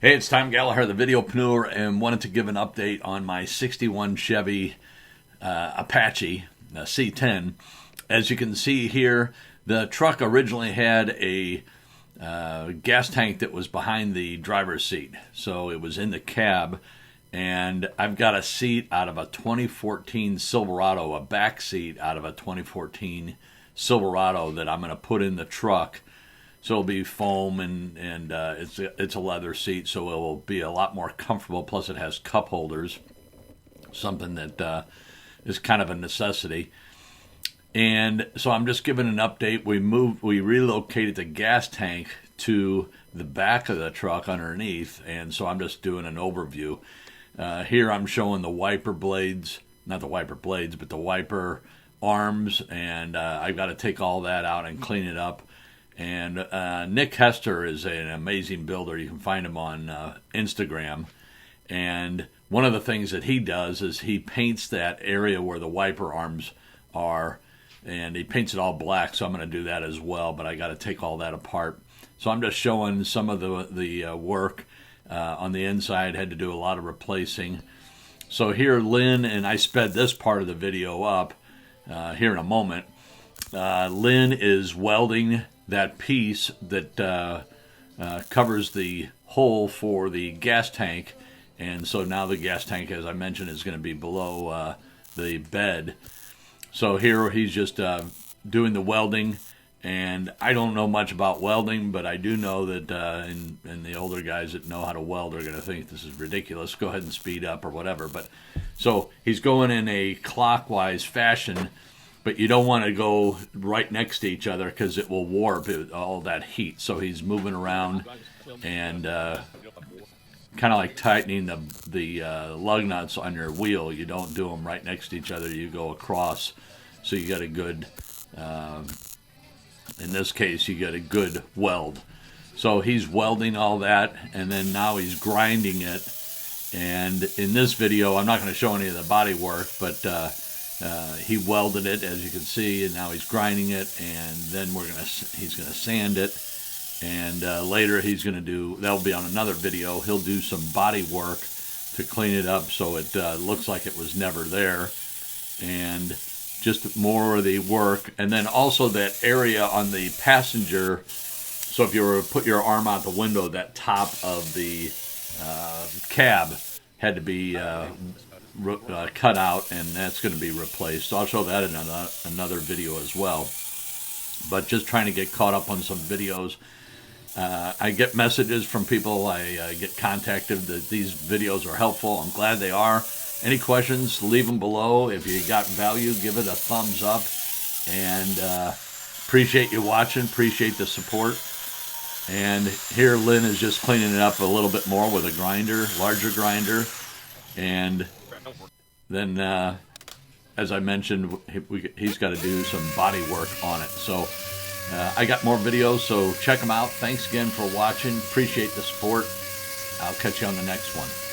Hey, it's Tom Gallagher, the Videopreneur, and wanted to give an update on my 61 Chevy Apache C10. As you can see here, the truck originally had a gas tank that was behind the driver's seat. So it was in the cab, and I've got a seat out of a 2014 Silverado, a back seat out of a 2014 Silverado that I'm going to put in the truck. So it'll be foam and it's a leather seat, so it will be a lot more comfortable. Plus, it has cup holders, something that is kind of a necessity. And so I'm just giving an update. We relocated the gas tank to the back of the truck underneath, and so I'm just doing an overview. Here I'm showing the wiper blades, not the wiper blades, but the wiper arms, and I've got to take all that out and clean it up. And Nick Hester is an amazing builder. You can find him on Instagram. And one of the things that he does is he paints that area where the wiper arms are, and he paints it all black. So I'm going to do that as well, but I got to take all that apart. So I'm just showing some of the work on the inside. Had to do a lot of replacing. So here, Lynn, and I sped this part of the video up here in a moment. Lynn is welding that piece that covers the hole for the gas tank, and so now the gas tank, as I mentioned, is going to be below the bed. So here he's just doing the welding, and I don't know much about welding, but I do know that and the older guys that know how to weld are going to think this is ridiculous. Go ahead and speed up or whatever. But so he's going in a clockwise fashion, but you don't want to go right next to each other because it will warp all that heat. So he's moving around and kind of like tightening the lug nuts on your wheel. You don't do them right next to each other. You go across. So you get a good, in this case, you get a good weld. So he's welding all that, and then now he's grinding it. And in this video, I'm not going to show any of the body work, but he welded it, as you can see, and now he's grinding it, and then he's gonna sand it, and later he's gonna do, that'll be on another video, he'll do some body work to clean it up so it looks like it was never there, and just more of the work. And then also that area on the passenger, so if you were to put your arm out the window, that top of the cab had to be cut out, and that's going to be replaced. So I'll show that in another video as well. But just trying to get caught up on some videos. I get messages from people. I get contacted that these videos are helpful. I'm glad they are. Any questions, leave them below. If you got value, give it a thumbs up. And appreciate you watching. Appreciate the support. And here Lynn is just cleaning it up a little bit more with a grinder, larger grinder. And then, as I mentioned, he's got to do some body work on it. So I got more videos, so check them out. Thanks again for watching. Appreciate the support. I'll catch you on the next one.